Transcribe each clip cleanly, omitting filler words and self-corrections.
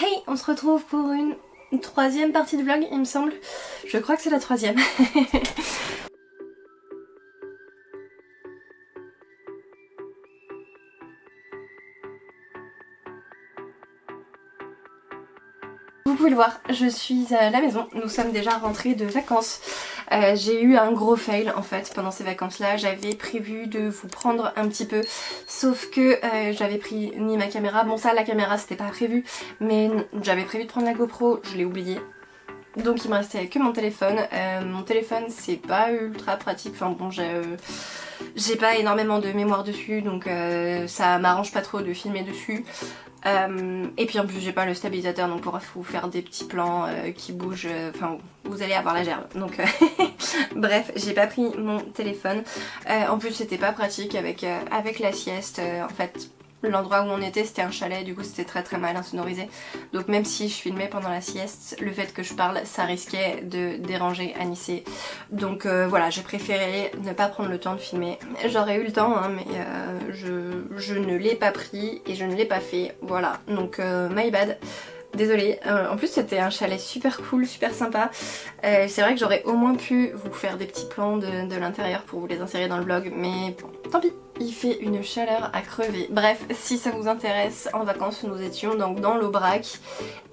Hey, on se retrouve pour une troisième partie de vlog, il me semble. Je crois que c'est la troisième. Vous pouvez le voir, je suis à la maison, nous sommes déjà rentrés de vacances. J'ai eu un gros fail en fait pendant ces vacances là, j'avais prévu de vous prendre un petit peu, sauf que j'avais pris ni ma caméra, bon ça la caméra c'était pas prévu, mais j'avais prévu de prendre la GoPro, je l'ai oublié. Donc il me restait que mon téléphone. Mon téléphone c'est pas ultra pratique, enfin bon j'ai pas énormément de mémoire dessus donc ça m'arrange pas trop de filmer dessus. Et puis en plus j'ai pas le stabilisateur donc pour vous faire des petits plans qui bougent, enfin vous allez avoir la gerbe donc bref j'ai pas pris mon téléphone. En plus c'était pas pratique avec la sieste, en fait l'endroit où on était c'était un chalet, du coup c'était très mal insonorisé, donc même si je filmais pendant la sieste, le fait que je parle ça risquait de déranger Anissé, donc voilà j'ai préféré ne pas prendre le temps de filmer. J'aurais eu le temps hein, mais je ne l'ai pas pris et je ne l'ai pas fait, voilà, donc my bad. Désolée, en plus c'était un chalet super cool, super sympa. C'est vrai que j'aurais au moins pu vous faire des petits plans de l'intérieur pour vous les insérer dans le vlog, mais bon, tant pis. Il fait une chaleur à crever. Bref, si ça vous intéresse, en vacances nous étions donc dans l'Aubrac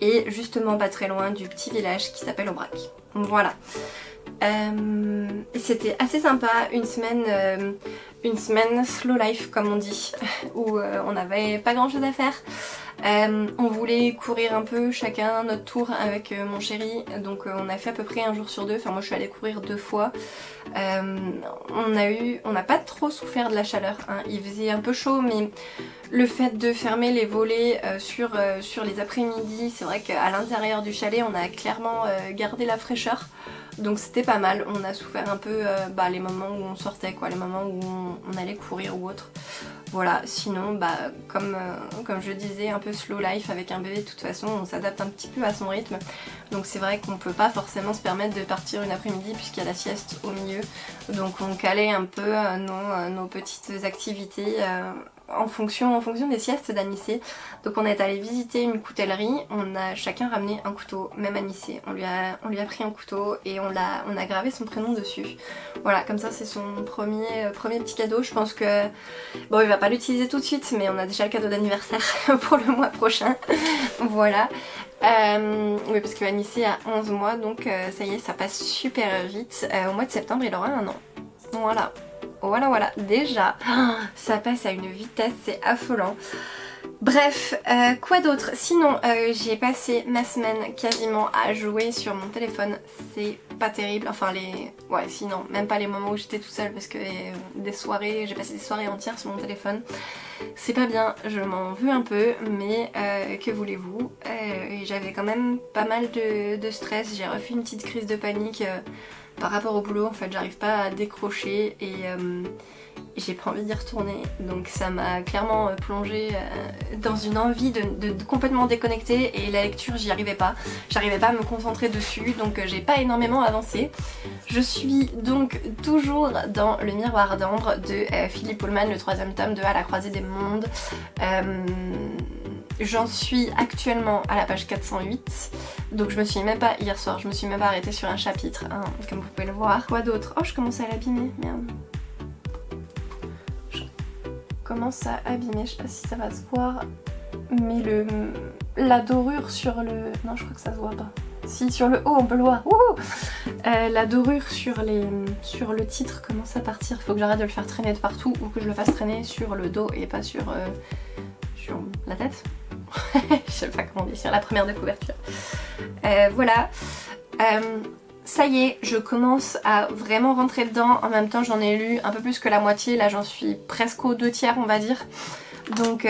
et justement pas très loin du petit village qui s'appelle Aubrac. Voilà. C'était assez sympa, une semaine slow life comme on dit, où on n'avait pas grand chose à faire. On voulait courir un peu chacun notre tour avec mon chéri, donc on a fait à peu près un jour sur deux, enfin moi je suis allée courir 2 fois. On n'a pas trop souffert de la chaleur, hein. Il faisait un peu chaud mais le fait de fermer les volets sur les après-midi, c'est vrai qu'à l'intérieur du chalet on a clairement gardé la fraîcheur. Donc c'était pas mal, on a souffert un peu les moments où on sortait quoi, les moments où on allait courir ou autre. Voilà, sinon comme je disais, un peu slow life avec un bébé, de toute façon on s'adapte un petit peu à son rythme. Donc c'est vrai qu'on peut pas forcément se permettre de partir une après-midi puisqu'il y a la sieste au milieu. Donc on calait un peu nos petites activités en fonction des siestes d'Anissé. Donc on est allé visiter une coutellerie, on a chacun ramené un couteau, même Anissé, on lui a pris un couteau et on a gravé son prénom dessus. Voilà, comme ça c'est son premier petit cadeau. Je pense que bon il va pas l'utiliser tout de suite mais on a déjà le cadeau d'anniversaire pour le mois prochain. Voilà. Oui parce que Anissé a 11 mois donc ça y est ça passe super vite. Au mois de septembre il aura 1 an. Voilà. Voilà, déjà, ça passe à une vitesse, c'est affolant. Bref, quoi d'autre? Sinon, j'ai passé ma semaine quasiment à jouer sur mon téléphone, c'est pas terrible, enfin sinon, même pas les moments où j'étais toute seule parce que j'ai passé des soirées entières sur mon téléphone. C'est pas bien, je m'en veux un peu, mais que voulez-vous, j'avais quand même pas mal de stress, j'ai refait une petite crise de panique par rapport au boulot, en fait j'arrive pas à décrocher et j'ai pas envie d'y retourner, donc ça m'a clairement plongée dans une envie de complètement déconnecter et la lecture j'y arrivais pas à me concentrer dessus, donc j'ai pas énormément avancé. Je suis donc toujours dans Le Miroir d'Ambre de Philippe Pullman, le 3e tome de À la croisée des mondes. J'en suis actuellement à la page 408, donc je me suis même pas, hier soir, je me suis même pas arrêtée sur un chapitre, hein, comme vous pouvez le voir. Quoi d'autre? Oh, je commence à l'abîmer, merde. Je commence à abîmer, je sais pas si ça va se voir, mais la dorure sur le... Non, je crois que ça se voit pas. Si, sur le haut, on peut le voir. La dorure sur le titre commence à partir, faut que j'arrête de le faire traîner de partout ou que je le fasse traîner sur le dos et pas sur la tête. Je sais pas comment on dit, sur la première de couverture. Voilà. Ça y est, je commence à vraiment rentrer dedans. En même temps, j'en ai lu un peu plus que la moitié. Là, j'en suis presque aux 2/3, on va dire. Donc,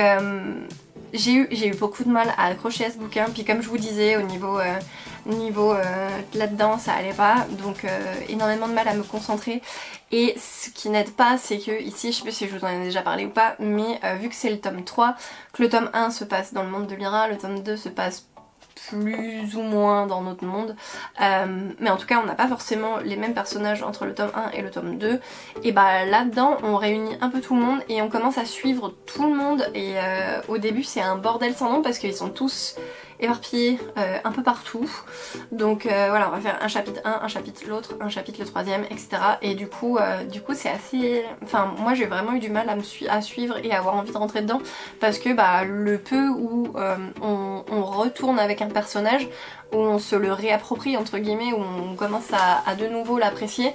j'ai eu beaucoup de mal à accrocher à ce bouquin. Puis comme je vous disais, au niveau là-dedans, ça allait pas. Donc, énormément de mal à me concentrer. Et ce qui n'aide pas, c'est que ici, je sais pas si je vous en ai déjà parlé ou pas, mais vu que c'est le tome 3, que le tome 1 se passe dans le monde de Lyra, le tome 2 se passe plus ou moins dans notre monde, mais en tout cas on n'a pas forcément les mêmes personnages entre le tome 1 et le tome 2, et là-dedans on réunit un peu tout le monde et on commence à suivre tout le monde, et au début c'est un bordel sans nom parce qu'ils sont tous éparpillés un peu partout. Donc voilà, on va faire un chapitre 1, un chapitre l'autre, un chapitre le troisième, etc. Et du coup c'est assez... Enfin moi j'ai vraiment eu du mal à suivre et à avoir envie de rentrer dedans parce que bah, le peu où on retourne avec un personnage, où on se le réapproprie entre guillemets, où on commence à de nouveau l'apprécier,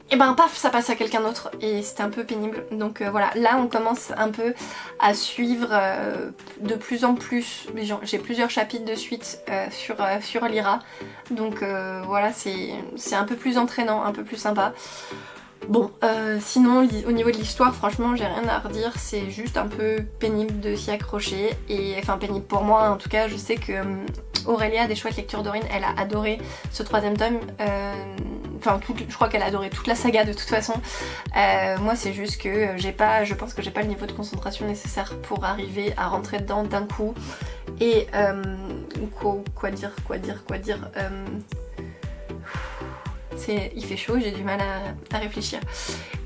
et ben paf, ça passe à quelqu'un d'autre et c'était un peu pénible. Donc voilà, là on commence un peu à suivre de plus en plus. J'ai plusieurs chapitres de suite sur Lyra. Donc voilà, c'est un peu plus entraînant, un peu plus sympa. Bon, sinon au niveau de l'histoire, franchement j'ai rien à redire, c'est juste un peu pénible de s'y accrocher. Et enfin pénible pour moi en tout cas, je sais que Aurélia des Chouettes Lectures d'Aurine, elle a adoré ce troisième tome. Enfin je crois qu'elle a adoré toute la saga de toute façon. Moi c'est juste que je pense que j'ai pas le niveau de concentration nécessaire pour arriver à rentrer dedans d'un coup. Et quoi dire il fait chaud, j'ai du mal à réfléchir.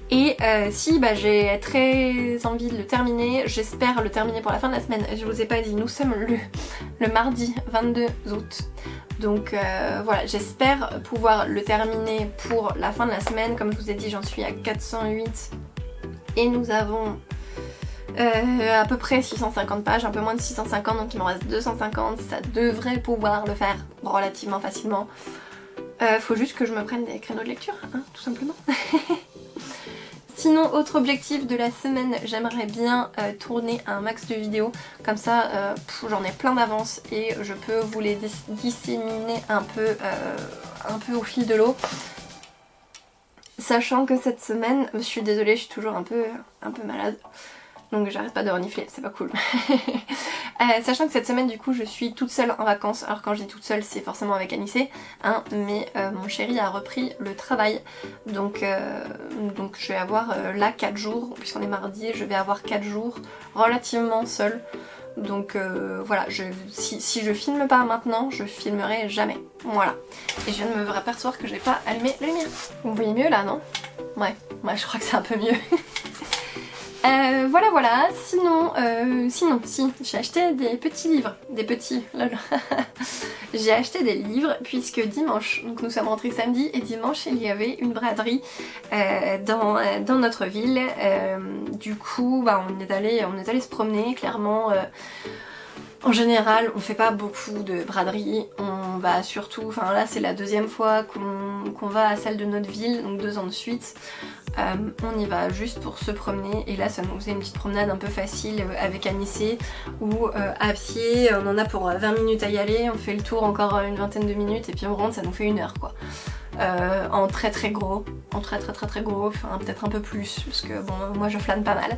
Et si bah, j'ai très envie de le terminer, j'espère le terminer pour la fin de la semaine. Je vous ai pas dit, nous sommes le mardi 22 août. Donc voilà, j'espère pouvoir le terminer pour la fin de la semaine. Comme je vous ai dit, j'en suis à 408 et nous avons à peu près 650 pages, un peu moins de 650, donc il m'en reste 250. Ça devrait pouvoir le faire relativement facilement. Faut juste que je me prenne des créneaux de lecture, hein, tout simplement. Sinon, autre objectif de la semaine, j'aimerais bien tourner un max de vidéos. Comme ça, j'en ai plein d'avance et je peux vous les disséminer un peu au fil de l'eau. Sachant que cette semaine, je suis désolée, je suis toujours un peu malade. Donc j'arrête pas de renifler, c'est pas cool. Sachant que cette semaine du coup je suis toute seule en vacances. Alors quand je dis toute seule c'est forcément avec Anissé, hein, mais mon chéri a repris le travail. Donc je vais avoir là 4 jours, puisqu'on est mardi, je vais avoir 4 jours relativement seule. Donc voilà, si je filme pas maintenant, je filmerai jamais. Voilà. Et je viens de me apercevoir que j'ai pas allumé la lumière. Vous voyez mieux là, non? Ouais, je crois que c'est un peu mieux. Voilà, sinon, si, j'ai acheté des petits livres, j'ai acheté des livres puisque dimanche, donc nous sommes rentrés samedi et dimanche il y avait une braderie dans notre ville. Du coup, bah, on est allé se promener, clairement. En général, on fait pas beaucoup de braderie, on va surtout, enfin là c'est la deuxième fois qu'on va à celle de notre ville, donc 2 ans de suite. On y va juste pour se promener et là ça nous faisait une petite promenade un peu facile avec Anissé où à pied on en a pour 20 minutes à y aller, on fait le tour encore une vingtaine de minutes et puis on rentre, ça nous fait 1 heure quoi. En très gros, enfin peut-être un peu plus parce que bon moi je flâne pas mal.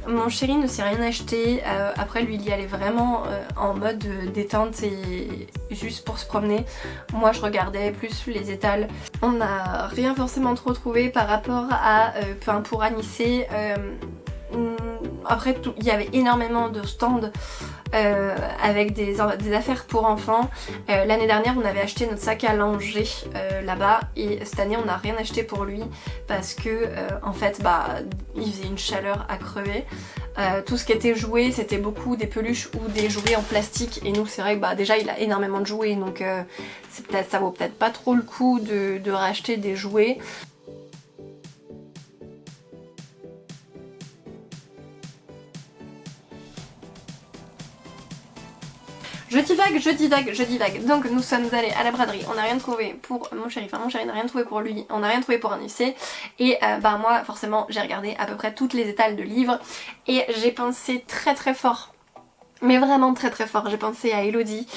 Mon chéri ne s'est rien acheté, après lui il y allait vraiment en mode détente et juste pour se promener. Moi je regardais plus les étals, on n'a rien forcément trop trouvé par rapport à pour Anissé. Après il y avait énormément de stands avec des affaires pour enfants. L'année dernière on avait acheté notre sac à langer là-bas et cette année on n'a rien acheté pour lui parce que en fait bah il faisait une chaleur à crever. Tout ce qui était jouet c'était beaucoup des peluches ou des jouets en plastique et nous c'est vrai que bah déjà il a énormément de jouets donc ça vaut peut-être pas trop le coup de racheter des jouets. Je divague. Donc nous sommes allés à la braderie, on n'a rien trouvé pour mon chéri, enfin mon chéri n'a rien trouvé pour lui, on n'a rien trouvé pour un lycée. Et bah moi forcément j'ai regardé à peu près toutes les étals de livres et j'ai pensé très fort. Mais vraiment très fort, j'ai pensé à Elodie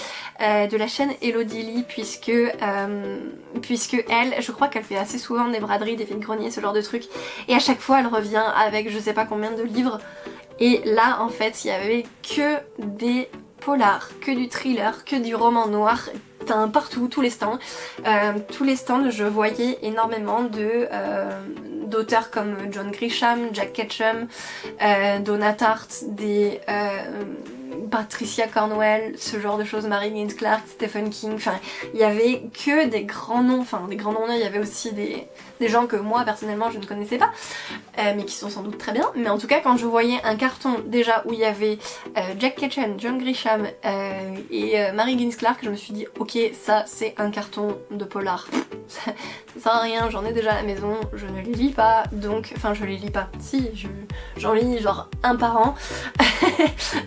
de la chaîne Elodie Lee puisque elle, je crois qu'elle fait assez souvent des braderies, des vides-greniers, ce genre de trucs et à chaque fois elle revient avec je sais pas combien de livres et là en fait il y avait que des polar, que du thriller, que du roman noir, partout, tous les stands. Je voyais énormément d'auteurs comme John Grisham, Jack Ketchum, Donna Tartt, Patricia Cornwell, ce genre de choses, Mary Higgins Clark, Stephen King, enfin il y avait que des grands noms, enfin des grands noms, il y avait aussi des gens que moi personnellement je ne connaissais pas, mais qui sont sans doute très bien, mais en tout cas quand je voyais un carton déjà où il y avait Jack Ketchum, John Grisham et Mary Higgins Clark, je me suis dit ok, ça c'est un carton de polar. Ça sert à rien, j'en ai déjà à la maison, je ne les lis pas, donc, enfin je les lis pas, si, j'en lis genre un par an,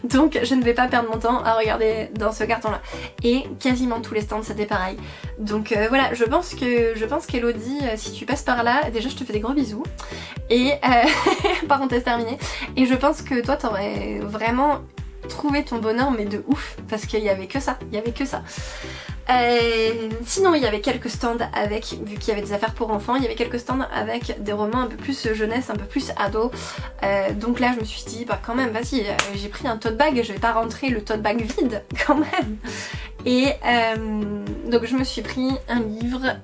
donc je ne vais pas perdre mon temps à regarder dans ce carton là. Et quasiment tous les stands c'était pareil. Donc voilà, je pense qu'Elodie, si tu passes par là, déjà je te fais des gros bisous, et parenthèse terminée, et je pense que toi t'aurais vraiment trouvé ton bonheur mais de ouf, parce qu'il y avait que ça, il y avait que ça. Sinon il y avait quelques stands avec, vu qu'il y avait des affaires pour enfants, il y avait quelques stands avec des romans un peu plus jeunesse, un peu plus ado, donc là je me suis dit bah quand même vas-y, j'ai pris un tote bag, je vais pas rentrer le tote bag vide quand même, et donc je me suis pris un livre.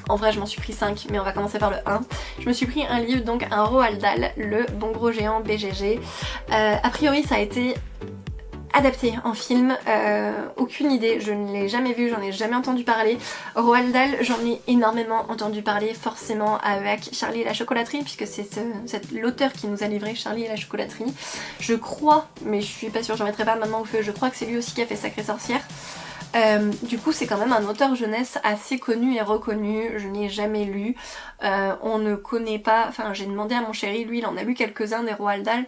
En vrai je m'en suis pris 5 mais on va commencer par le 1. Je me suis pris un livre, donc un Roald Dahl, Le Bon Gros Géant BGG. A priori ça a été adapté en film, aucune idée, je ne l'ai jamais vu, j'en ai jamais entendu parler. Roald Dahl, j'en ai énormément entendu parler, forcément avec Charlie et la chocolaterie, puisque c'est l'auteur qui nous a livré Charlie et la chocolaterie. Je crois, mais je suis pas sûre, j'en mettrai pas maintenant au feu, je crois que c'est lui aussi qui a fait Sacrée Sorcière. Du coup c'est quand même un auteur jeunesse assez connu et reconnu, je n'ai jamais lu, on ne connaît pas, enfin j'ai demandé à mon chéri, lui il en a lu quelques-uns des Roald Dahl,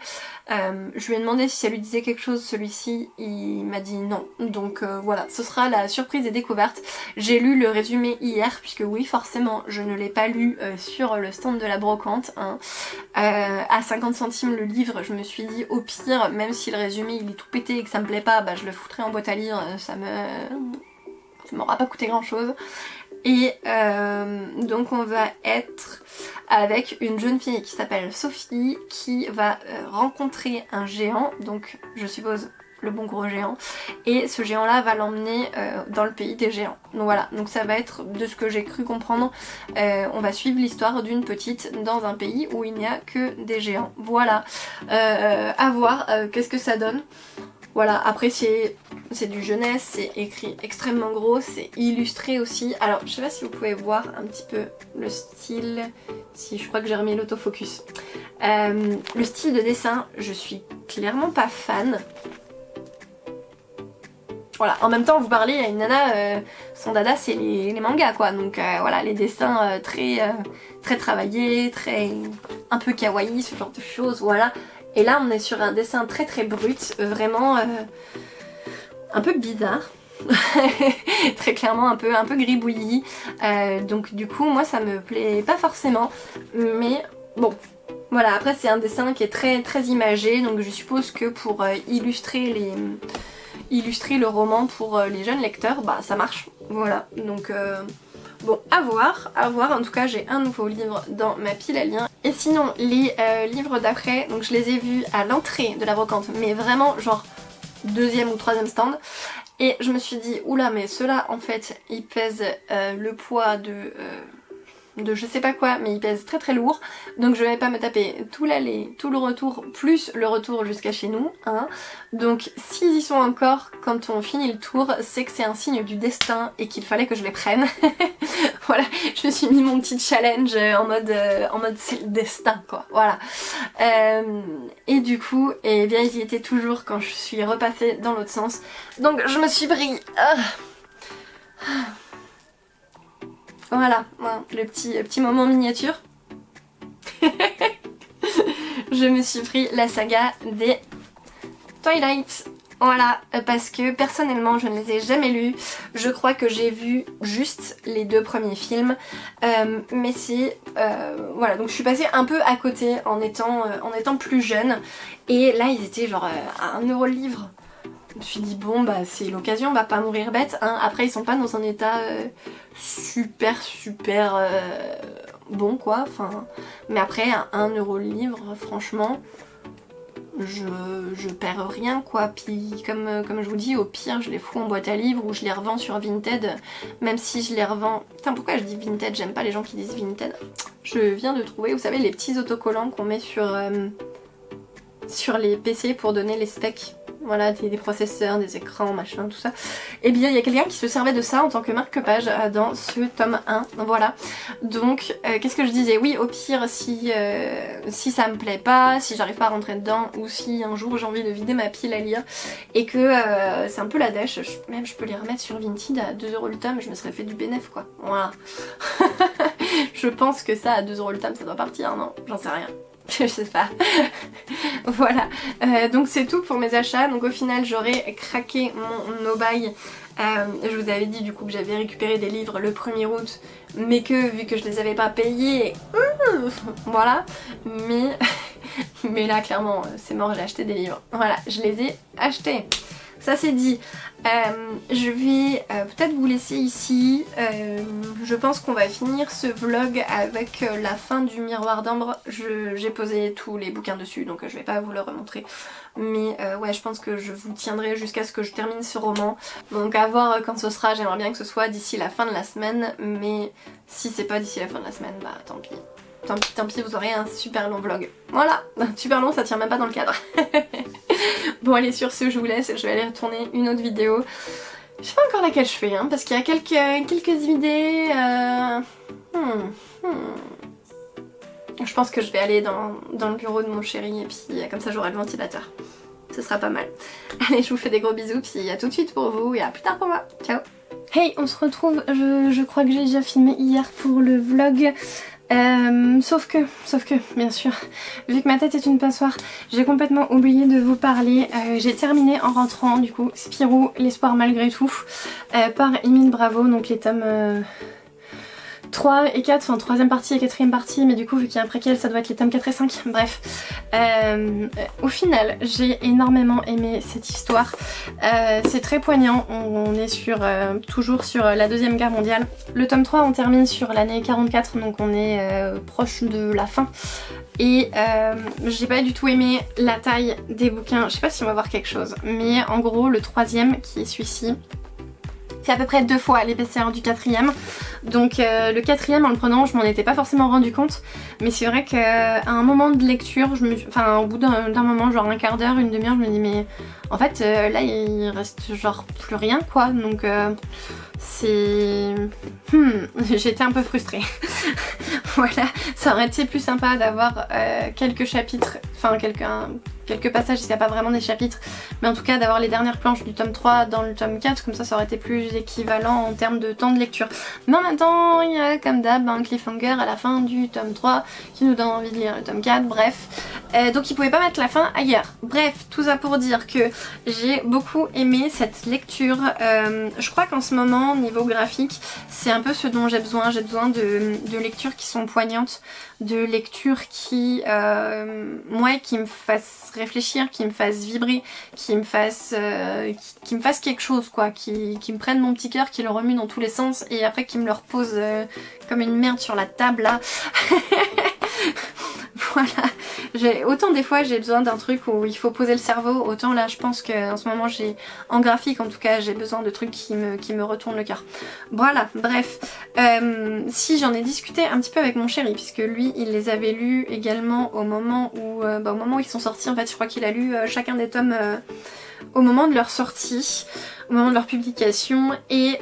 je lui ai demandé si ça lui disait quelque chose, celui-ci il m'a dit non, donc voilà, ce sera la surprise et découverte. J'ai lu le résumé hier, puisque oui forcément je ne l'ai pas lu sur le stand de la brocante, hein. À 50 centimes le livre, je me suis dit au pire, même si le résumé il est tout pété et que ça me plaît pas, bah je le foutrai en boîte à lire, ça m'aura pas coûté grand chose. Et donc on va être avec une jeune fille qui s'appelle Sophie, qui va rencontrer un géant, donc je suppose le bon gros géant, et ce géant là va l'emmener dans le pays des géants. Donc voilà, donc ça va être, de ce que j'ai cru comprendre, on va suivre l'histoire d'une petite dans un pays où il n'y a que des géants. Voilà, à voir qu'est-ce que ça donne. Voilà, après c'est du jeunesse, c'est écrit extrêmement gros, c'est illustré aussi. Alors je sais pas si vous pouvez voir un petit peu le style, si je crois que j'ai remis l'autofocus. Le style de dessin, je suis clairement pas fan. Voilà, en même temps vous parlez à une nana, son dada c'est les mangas quoi, donc voilà, les dessins très travaillés, un peu kawaii, ce genre de choses, voilà. Et là on est sur un dessin très brut, vraiment un peu bizarre, très clairement un peu gribouillis, donc du coup moi ça me plaît pas forcément, mais bon. Voilà, après c'est un dessin qui est très imagé, donc je suppose que pour illustrer le roman pour les jeunes lecteurs, bah ça marche, voilà, donc bon, à voir, en tout cas j'ai un nouveau livre dans ma pile à lire. Et sinon les livres d'après, donc je les ai vus à l'entrée de la brocante, mais vraiment genre deuxième ou troisième stand, et je me suis dit oula, mais ceux-là en fait ils pèsent le poids de je sais pas quoi, mais il pèse très lourd, donc je vais pas me taper tout l'aller, tout le retour, plus le retour jusqu'à chez nous, hein. Donc s'ils y sont encore quand on finit le tour, c'est que c'est un signe du destin et qu'il fallait que je les prenne. Voilà, je me suis mis mon petit challenge en mode c'est le destin quoi, voilà. Et du coup, eh bien ils y étaient toujours quand je suis repassée dans l'autre sens, donc je me suis pris... Voilà, le petit moment miniature. Je me suis pris la saga des Twilight. Voilà, parce que personnellement je ne les ai jamais lus. Je crois que j'ai vu juste les 2 premiers films. Mais c'est... voilà, donc je suis passée un peu à côté en étant plus jeune. Et là ils étaient genre à 1 € le livre. Je me suis dit bon bah c'est l'occasion, on va pas mourir bête, hein. Après ils sont pas dans un état super bon quoi, enfin, mais après à 1 € le livre, franchement je perds rien quoi. Puis comme je vous dis, au pire je les fous en boîte à livres ou je les revends sur Vinted, même si je les revends... Putain, pourquoi je dis Vinted, j'aime pas les gens qui disent Vinted. Je viens de trouver, vous savez, les petits autocollants qu'on met sur les PC pour donner les specs. voilà, des processeurs, des écrans, machin, tout ça. Et bien il y a quelqu'un qui se servait de ça en tant que marque-page dans ce tome 1, voilà. Donc qu'est-ce que je disais? Oui, au pire, si ça me plaît pas, si j'arrive pas à rentrer dedans, ou si un jour j'ai envie de vider ma pile à lire, et que c'est un peu la dèche, même je peux les remettre sur Vinted à 2 € le tome, je me serais fait du bénéf quoi, voilà. Je pense que ça, à 2 € le tome, ça doit partir, non? J'en sais rien. Je sais pas. Voilà. Donc c'est tout pour mes achats. Donc au final, j'aurais craqué mon no-buy. Je vous avais dit du coup que j'avais récupéré des livres le 1er août, mais que vu que je les avais pas payés, voilà. Mais là, clairement, c'est mort, j'ai acheté des livres. Voilà, je les ai achetés. Ça c'est dit. Je vais peut-être vous laisser ici. Je pense qu'on va finir ce vlog avec la fin du Miroir d'Ambre. J'ai posé tous les bouquins dessus, donc je vais pas vous le remontrer. Mais ouais, je pense que je vous tiendrai jusqu'à ce que je termine ce roman. Donc à voir quand ce sera, j'aimerais bien que ce soit d'ici la fin de la semaine. Mais si c'est pas d'ici la fin de la semaine, bah tant pis. Tant pis, vous aurez un super long vlog. Voilà, super long, ça tient même pas dans le cadre. Bon allez, sur ce, je vous laisse, je vais aller retourner une autre vidéo. Je sais pas encore laquelle je fais, hein, parce qu'il y a quelques idées. Je pense que je vais aller dans le bureau de mon chéri, et puis comme ça j'aurai le ventilateur. Ce sera pas mal. Allez, je vous fais des gros bisous, puis à tout de suite pour vous, et à plus tard pour moi. Ciao. Hey, on se retrouve, je crois que j'ai déjà filmé hier pour le vlog. Sauf que, bien sûr, vu que ma tête est une passoire, j'ai complètement oublié de vous parler. J'ai terminé en rentrant, du coup, Spirou, l'espoir malgré tout, par Émile Bravo, donc les tomes 3 et 4, enfin 3ème partie et 4ème partie, mais du coup vu qu'il y a un préquel ça doit être les tomes 4 et 5, bref. Au final j'ai énormément aimé cette histoire, c'est très poignant, on est toujours sur la 2e guerre mondiale. Le tome 3 on termine sur l'année 44, donc on est proche de la fin. Et j'ai pas du tout aimé la taille des bouquins, je sais pas si on va voir quelque chose, mais en gros le 3ème qui est celui-ci, c'est à peu près 2 fois l'épaisseur du 4ème. Donc le 4ème en le prenant je m'en étais pas forcément rendu compte, mais c'est vrai qu'à un moment de lecture, au bout d'un moment, genre un quart d'heure, une demi-heure, je me dis mais en fait là il reste genre plus rien quoi, donc c'est... J'étais un peu frustrée. Voilà, ça aurait été plus sympa d'avoir quelques chapitres, enfin quelques passages s'il n'y a pas vraiment des chapitres, mais en tout cas d'avoir les dernières planches du tome 3 dans le tome 4, comme ça aurait été plus équivalent en termes de temps de lecture. Mais en même temps, il y a comme d'hab un cliffhanger à la fin du tome 3 qui nous donne envie de lire le tome 4, bref. Donc ils pouvaient pas mettre la fin ailleurs. Bref, tout ça pour dire que j'ai beaucoup aimé cette lecture. Je crois qu'en ce moment, niveau graphique, c'est un peu ce dont j'ai besoin. J'ai besoin de lectures qui sont poignantes, de lectures qui me fassent réfléchir, qui me fassent vibrer, qui me fassent quelque chose quoi, qui me prennent mon petit cœur, qui le remue dans tous les sens et après qui me le repose comme une merde sur la table là. Voilà, autant des fois j'ai besoin d'un truc où il faut poser le cerveau, autant là je pense qu'en ce moment en graphique en tout cas, j'ai besoin de trucs qui me retournent le cœur. Voilà, bref, si j'en ai discuté un petit peu avec mon chéri, puisque lui il les avait lus également au moment où ils sont sortis, en fait je crois qu'il a lu chacun des tomes au moment de leur sortie, au moment de leur publication, et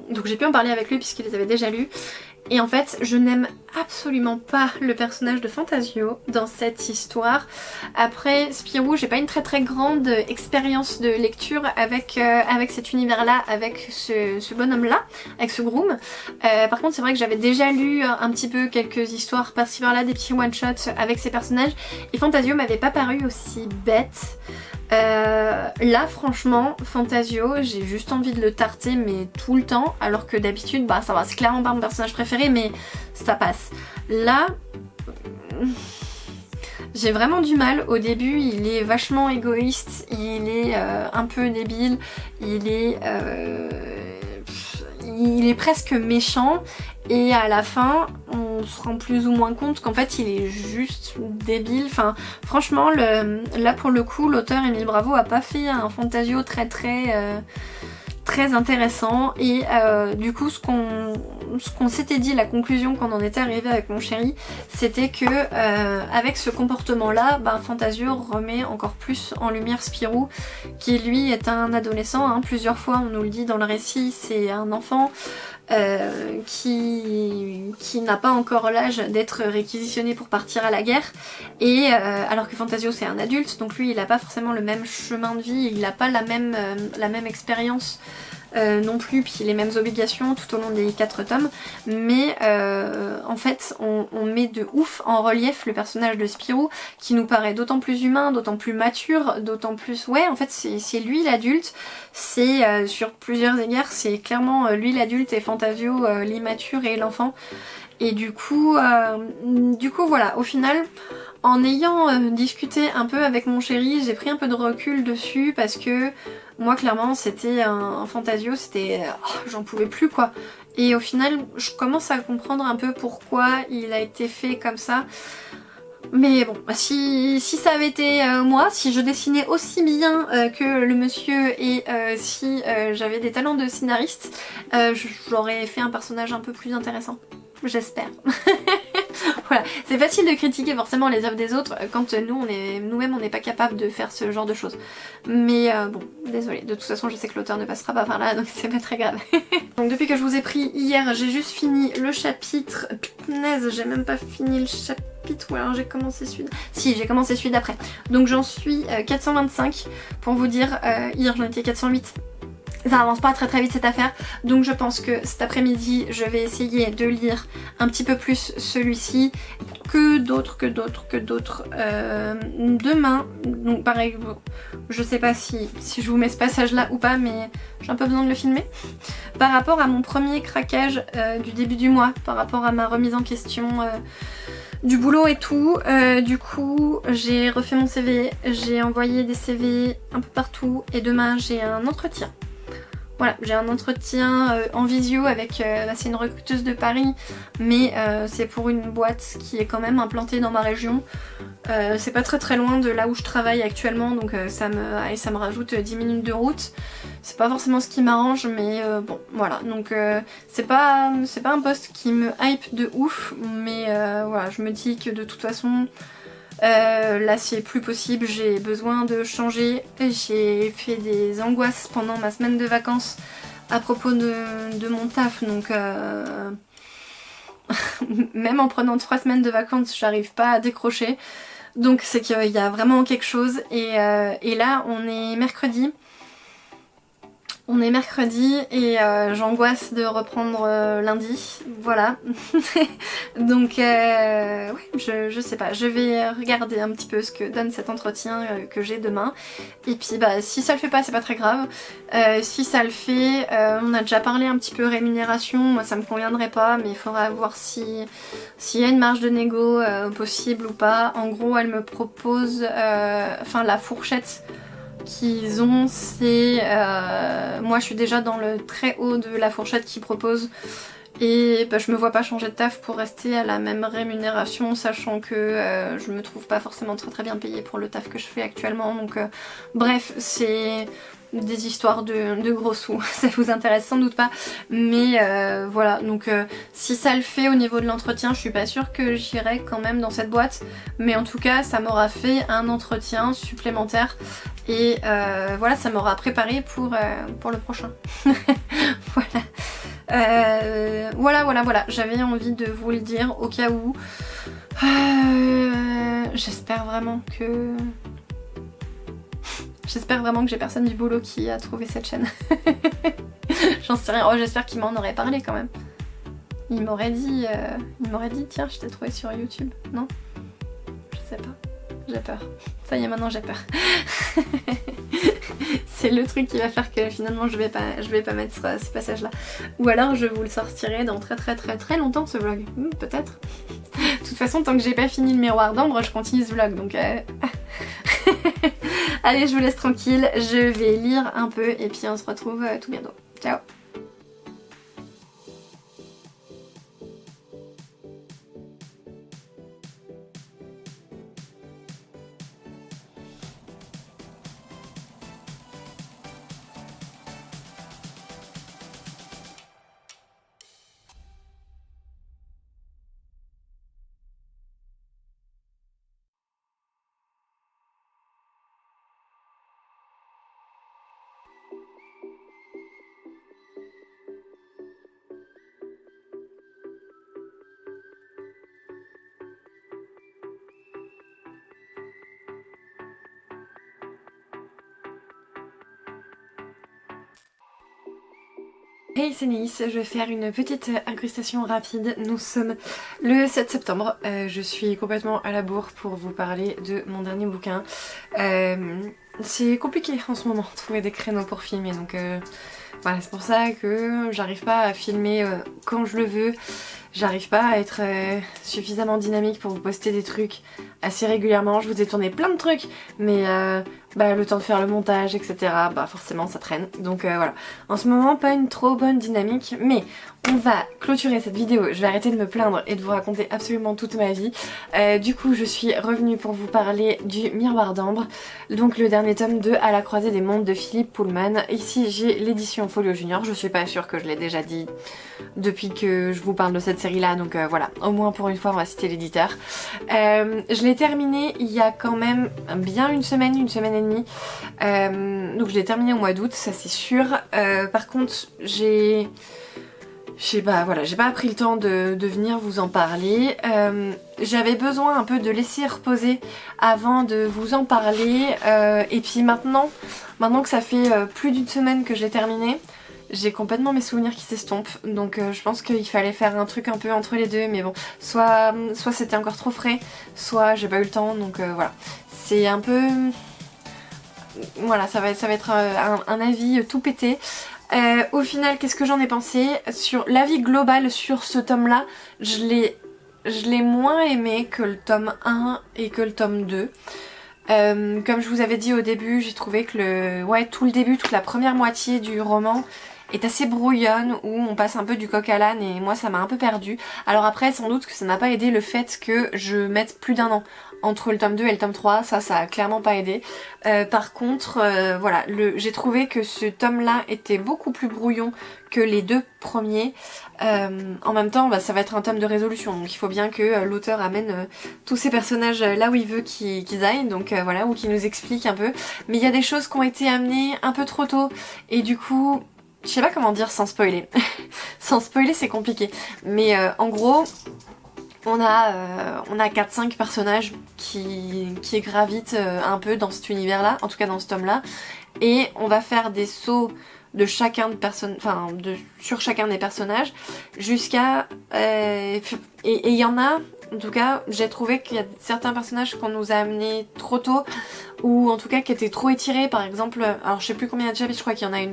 donc j'ai pu en parler avec lui puisqu'il les avait déjà lus. Et en fait, je n'aime absolument pas le personnage de Fantasio dans cette histoire. Après Spirou, j'ai pas une très grande expérience de lecture avec cet univers-là, avec ce bonhomme-là, avec ce groom. Par contre, c'est vrai que j'avais déjà lu un petit peu quelques histoires par-ci par-là, des petits one-shots avec ces personnages. Et Fantasio m'avait pas paru aussi bête. Là franchement Fantasio, j'ai juste envie de le tarter mais tout le temps, alors que d'habitude ça va, c'est clairement pas mon personnage préféré mais ça passe. Là j'ai vraiment du mal. Au début il est vachement égoïste, il est un peu débile, il est presque méchant, et à la fin on se rend plus ou moins compte qu'en fait il est juste débile. Enfin franchement là pour le coup l'auteur Émile Bravo a pas fait un Fantasio très intéressant, et du coup ce qu'on ce qu'on s'était dit, la conclusion qu'on en était arrivé avec mon chéri, c'était que avec ce comportement-là, Fantasio remet encore plus en lumière Spirou, qui lui est un adolescent, hein, plusieurs fois on nous le dit dans le récit, c'est un enfant qui n'a pas encore l'âge d'être réquisitionné pour partir à la guerre, et alors que Fantasio c'est un adulte, donc lui il n'a pas forcément le même chemin de vie, il n'a pas la même expérience non plus, puis les mêmes obligations tout au long des 4 tomes, mais en fait on met de ouf en relief le personnage de Spirou, qui nous paraît d'autant plus humain, d'autant plus mature, d'autant plus... Ouais, en fait c'est lui l'adulte, c'est sur plusieurs égards, c'est clairement lui l'adulte et Fantasio l'immature et l'enfant. Et du coup voilà, au final, en ayant discuté un peu avec mon chéri, j'ai pris un peu de recul dessus parce que moi clairement c'était un Fantasio, c'était... j'en pouvais plus quoi. Et au final, je commence à comprendre un peu pourquoi il a été fait comme ça. Mais bon, si ça avait été moi, si je dessinais aussi bien que le monsieur et si j'avais des talents de scénariste, j'aurais fait un personnage un peu plus intéressant. J'espère. Voilà, c'est facile de critiquer forcément les œuvres des autres quand nous-mêmes on n'est pas capable de faire ce genre de choses. Mais bon, désolée, de toute façon je sais que l'auteur ne passera pas par là, donc c'est pas très grave. Donc depuis que je vous ai pris hier, j'ai juste fini le chapitre... Punaise, j'ai même pas fini le chapitre, ou alors j'ai commencé celui... Si, j'ai commencé celui d'après. Donc j'en suis 425, pour vous dire, hier j'en étais 408. Ça avance pas très vite cette affaire, donc je pense que cet après-midi je vais essayer de lire un petit peu plus celui-ci que d'autres. Demain, donc pareil, je sais pas si je vous mets ce passage là ou pas, mais j'ai un peu besoin de le filmer. Par rapport à mon premier craquage du début du mois, par rapport à ma remise en question du boulot et tout, du coup j'ai refait mon CV, j'ai envoyé des CV un peu partout et demain j'ai un entretien. Voilà, j'ai un entretien en visio avec, c'est une recruteuse de Paris, mais c'est pour une boîte qui est quand même implantée dans ma région. C'est pas très loin de là où je travaille actuellement, donc ça me rajoute 10 minutes de route. C'est pas forcément ce qui m'arrange, mais bon, voilà. Donc c'est pas un poste qui me hype de ouf, mais voilà, je me dis que de toute façon... là c'est plus possible, j'ai besoin de changer. J'ai fait des angoisses pendant ma semaine de vacances à propos de mon taf, donc même en prenant 3 semaines de vacances j'arrive pas à décrocher, donc c'est qu'il y a vraiment quelque chose. Et là on est mercredi. Et j'angoisse de reprendre lundi, voilà. Donc ouais, je sais pas, je vais regarder un petit peu ce que donne cet entretien que j'ai demain. Et puis si ça le fait pas, c'est pas très grave. Si ça le fait, on a déjà parlé un petit peu rémunération, moi ça me conviendrait pas, mais il faudra voir s'il y a une marge de négo possible ou pas. En gros elle me propose, la fourchette qu'ils ont, c'est... moi je suis déjà dans le très haut de la fourchette qu'ils proposent, et je me vois pas changer de taf pour rester à la même rémunération, sachant que je me trouve pas forcément très bien payée pour le taf que je fais actuellement. Donc bref, c'est des histoires de gros sous, ça vous intéresse sans doute pas, mais voilà. Donc si ça le fait au niveau de l'entretien, je suis pas sûre que j'irai quand même dans cette boîte, mais en tout cas ça m'aura fait un entretien supplémentaire. Et voilà, ça m'aura préparé pour le prochain. Voilà, j'avais envie de vous le dire au cas où. J'espère vraiment que j'ai personne du boulot qui a trouvé cette chaîne. J'en sais rien. Oh, j'espère qu'il m'en aurait parlé quand même. Il m'aurait dit tiens, je t'ai trouvé sur YouTube. Non? Je sais pas. J'ai peur. Ça y est, maintenant j'ai peur. C'est le truc qui va faire que finalement je vais pas mettre ce passage là. Ou alors je vous le sortirai dans très longtemps ce vlog. Peut-être. De toute façon, tant que j'ai pas fini le miroir d'ambre, je continue ce vlog, donc allez, je vous laisse tranquille, je vais lire un peu et puis on se retrouve tout bientôt. Ciao. Hey, c'est Naïs, je vais faire une petite incrustation rapide. Nous sommes le 7 septembre. Je suis complètement à la bourre pour vous parler de mon dernier bouquin. C'est compliqué en ce moment de trouver des créneaux pour filmer, donc voilà, c'est pour ça que j'arrive pas à filmer quand je le veux. J'arrive pas à être suffisamment dynamique pour vous poster des trucs assez régulièrement. Je vous ai tourné plein de trucs, mais le temps de faire le montage, etc., forcément ça traîne. Donc voilà, en ce moment pas une trop bonne dynamique, mais on va clôturer cette vidéo. Je vais arrêter de me plaindre et de vous raconter absolument toute ma vie. Du coup, je suis revenue pour vous parler du Miroir d'Ambre, donc le dernier tome de À la croisée des mondes de Philippe Pullman. Ici j'ai l'édition Folio Junior, je suis pas sûre que je l'ai déjà dit depuis que je vous parle de cette série là, donc voilà, au moins pour une fois on va citer l'éditeur. Je l'ai terminé il y a quand même bien une semaine et demie, donc je l'ai terminé au mois d'août, ça c'est sûr. Par contre j'ai pas pris le temps de venir vous en parler. J'avais besoin un peu de laisser reposer avant de vous en parler, et puis maintenant que ça fait plus d'une semaine que je l'ai terminé, j'ai complètement mes souvenirs qui s'estompent, donc je pense qu'il fallait faire un truc un peu entre les deux, mais bon, soit c'était encore trop frais, soit j'ai pas eu le temps, donc voilà. C'est un peu... Voilà, ça va être un avis tout pété. Au final, qu'est-ce que j'en ai pensé? Sur l'avis global sur ce tome-là, je l'ai moins aimé que le tome 1 et que le tome 2. Comme je vous avais dit au début, j'ai trouvé que tout le début, toute la première moitié du roman est assez brouillonne, où on passe un peu du coq à l'âne, et moi ça m'a un peu perdue. Alors après, sans doute que ça n'a pas aidé le fait que je mette plus d'1 an entre le tome 2 et le tome 3, ça a clairement pas aidé. Par contre, voilà, j'ai trouvé que ce tome-là était beaucoup plus brouillon que les deux premiers. En même temps, ça va être un tome de résolution, donc il faut bien que l'auteur amène tous ces personnages là où il veut qu'ils aillent, donc voilà, ou qu'il nous explique un peu. Mais il y a des choses qui ont été amenées un peu trop tôt, et du coup... Je sais pas comment dire sans spoiler. Sans spoiler c'est compliqué. Mais en gros, on a 4-5 personnages qui gravitent un peu dans cet univers-là, en tout cas dans ce tome-là. Et on va faire des sauts de chacun sur chacun des personnages jusqu'à... et il y en a... En tout cas, j'ai trouvé qu'il y a certains personnages qu'on nous a amenés trop tôt, ou en tout cas qui étaient trop étirés. Par exemple, alors je sais plus combien de chapitres, je crois qu'il y en a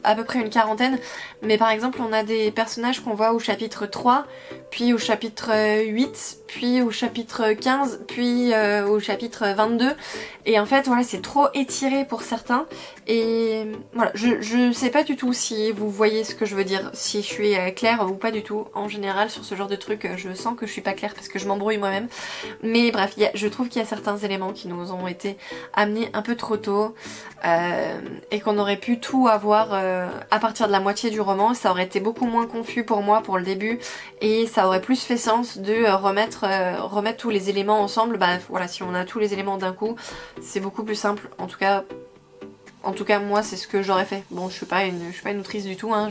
à peu près une quarantaine, mais par exemple on a des personnages qu'on voit au chapitre 3, puis au chapitre 8, puis au chapitre 15, puis au chapitre 22, et en fait voilà, c'est trop étiré pour certains, et voilà, je sais pas du tout si vous voyez ce que je veux dire, si je suis claire ou pas du tout. En général sur ce genre de truc, je sens que je suis pas claire parce que je m'embrouille moi-même, mais bref, je trouve qu'il y a certains éléments qui nous ont été amenés un peu trop tôt, et qu'on aurait pu tout avoir à partir de la moitié du roman. Ça aurait été beaucoup moins confus pour moi pour le début, et ça aurait plus fait sens de remettre tous les éléments ensemble. Voilà, si on a tous les éléments d'un coup, c'est beaucoup plus simple. En tout cas moi c'est ce que j'aurais fait. Bon, je suis pas une autrice du tout, hein,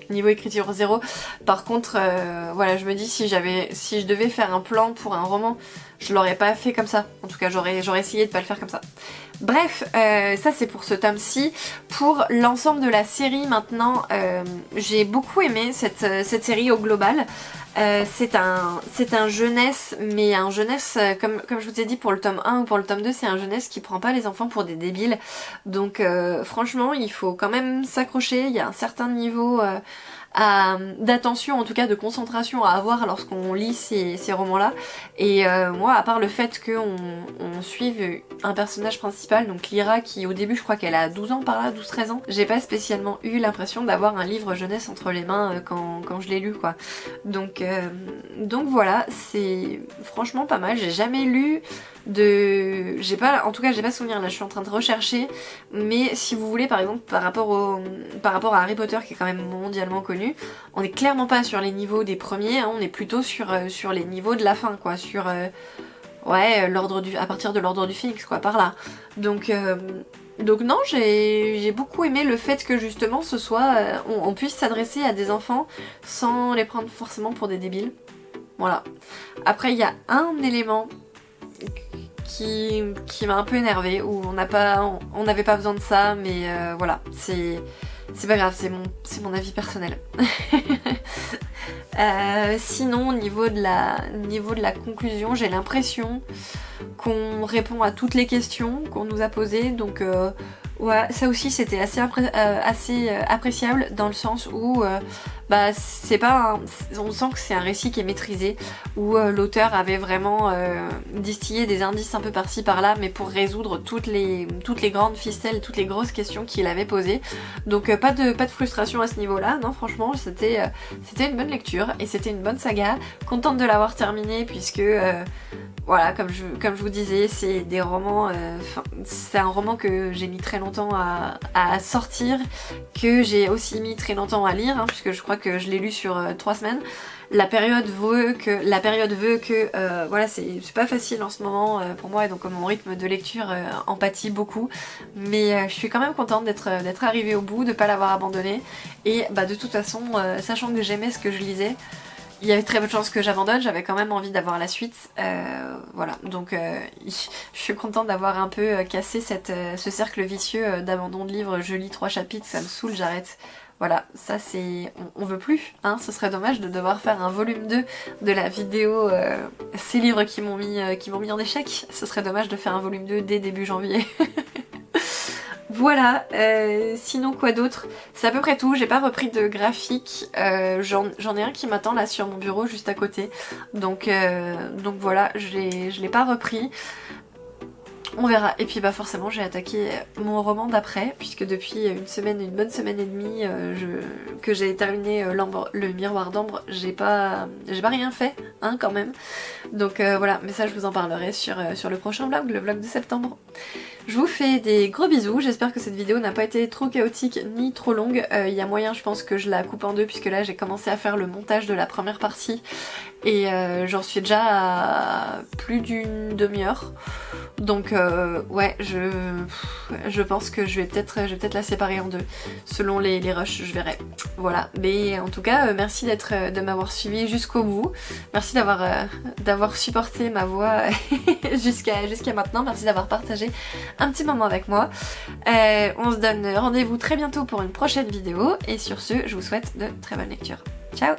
niveau écriture 0. Par contre voilà, je me dis si je devais faire un plan pour un roman, je l'aurais pas fait comme ça. En tout cas j'aurais essayé de pas le faire comme ça. Bref, ça c'est pour ce tome-ci. Pour l'ensemble de la série maintenant, j'ai beaucoup aimé cette série au global. C'est un jeunesse, mais un jeunesse, comme je vous ai dit pour le tome 1 ou pour le tome 2, c'est un jeunesse qui prend pas les enfants pour des débiles. Donc franchement, il faut quand même s'accrocher, il y a un certain niveau d'attention, en tout cas de concentration à avoir lorsqu'on lit ces romans-là. Et moi, à part le fait qu'on suive un personnage principal, donc Lyra, qui au début je crois qu'elle a 12 ans par là, 12-13 ans, j'ai pas spécialement eu l'impression d'avoir un livre jeunesse entre les mains quand je l'ai lu, quoi. Donc voilà, c'est franchement pas mal. J'ai jamais lu en tout cas j'ai pas souvenir, là je suis en train de rechercher, mais si vous voulez, par exemple par rapport à Harry Potter qui est quand même mondialement connu, on est clairement pas sur les niveaux des premiers, hein, on est plutôt sur les niveaux de la fin, quoi, sur à partir de l'ordre du Phénix, quoi, par là. Donc non, j'ai beaucoup aimé le fait que justement ce soit on puisse s'adresser à des enfants sans les prendre forcément pour des débiles. Voilà. Après il y a un élément qui m'a un peu énervée, où on n'avait pas besoin de ça, mais voilà, c'est pas grave, c'est mon avis personnel. Sinon au niveau de la conclusion, j'ai l'impression qu'on répond à toutes les questions qu'on nous a posées, donc ouais, ça aussi c'était assez appréciable dans le sens où c'est pas on sent que c'est un récit qui est maîtrisé, où l'auteur avait vraiment distillé des indices un peu par-ci par-là, mais pour résoudre toutes les grandes ficelles, toutes les grosses questions qu'il avait posées. Donc pas de frustration à ce niveau-là, non franchement c'était une bonne lecture et c'était une bonne saga. Contente de l'avoir terminée puisque voilà, comme je vous disais, c'est des romans. C'est un roman que j'ai mis très longtemps à sortir, que j'ai aussi mis très longtemps à lire, hein, puisque je crois que je l'ai lu sur 3 semaines. La période veut que voilà, c'est pas facile en ce moment pour moi, et donc mon rythme de lecture en pâtit beaucoup. Mais je suis quand même contente d'être arrivée au bout, de pas l'avoir abandonné. Et de toute façon, sachant que j'aimais ce que je lisais, il y avait très peu de chances que j'abandonne, j'avais quand même envie d'avoir la suite, voilà, donc je suis contente d'avoir un peu cassé ce cercle vicieux d'abandon de livres, je lis 3 chapitres, ça me saoule, j'arrête. Voilà, ça c'est... On veut plus, hein, ce serait dommage de devoir faire un volume 2 de la vidéo ces livres qui m'ont mis en échec, ce serait dommage de faire un volume 2 dès début janvier. Voilà, sinon quoi d'autre? C'est à peu près tout, j'ai pas repris de graphique, j'en ai un qui m'attend là sur mon bureau juste à côté, donc voilà, je l'ai pas repris. On verra. Et puis forcément j'ai attaqué mon roman d'après, puisque depuis une bonne semaine et demie que j'ai terminé le miroir d'ambre, j'ai pas rien fait, hein, quand même. Donc voilà, mais ça je vous en parlerai sur le prochain vlog, le vlog de septembre. Je vous fais des gros bisous, j'espère que cette vidéo n'a pas été trop chaotique ni trop longue. Il y a moyen, je pense, que je la coupe en deux, puisque là j'ai commencé à faire le montage de la première partie et j'en suis déjà à plus d'une demi-heure. Donc ouais, je pense que je vais peut-être la séparer en deux, selon les rushs, je verrai. Voilà, mais en tout cas, merci de m'avoir suivi jusqu'au bout. Merci d'avoir supporté ma voix jusqu'à maintenant. Merci d'avoir partagé un petit moment avec moi. On se donne rendez-vous très bientôt pour une prochaine vidéo. Et sur ce, je vous souhaite de très bonnes lectures. Ciao!